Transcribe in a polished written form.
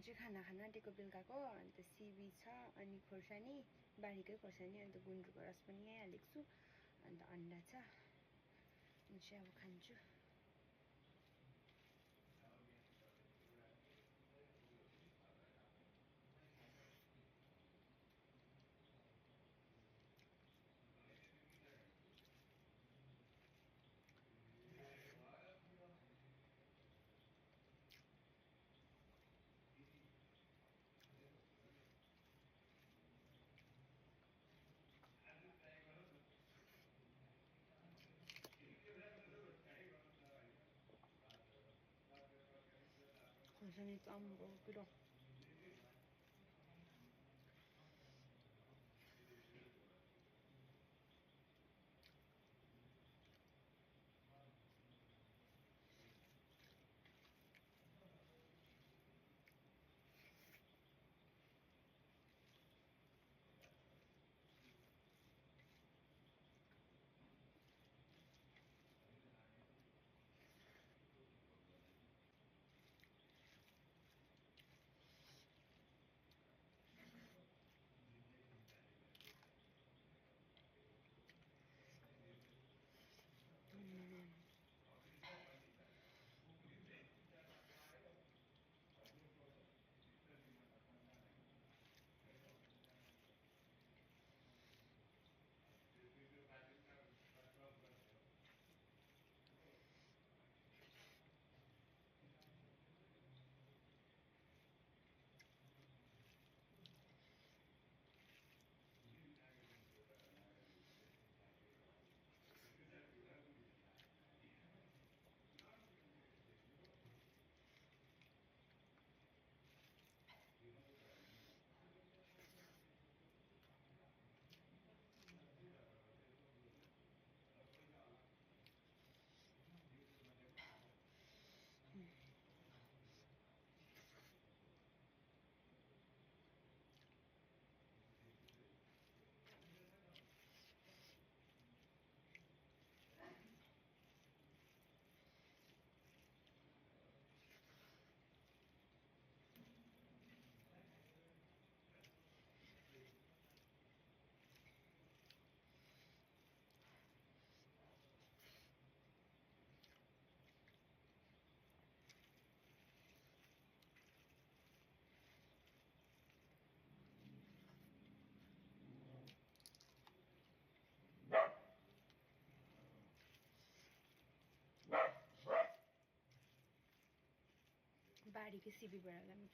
चाहिँ खाना खान आँटेको बेलुकाको। अन्त सिबी छ अनि खोर्सानी, बारीकै खोर्सानी, अन्त गुन्द्रुकको रस पनि यहीँ हालेको छु। अन्त अन्डा छ, अनि चाहिँ अब खान्छु। खोर्सानी त आम्बो पुरो बारीकै सिबीबाट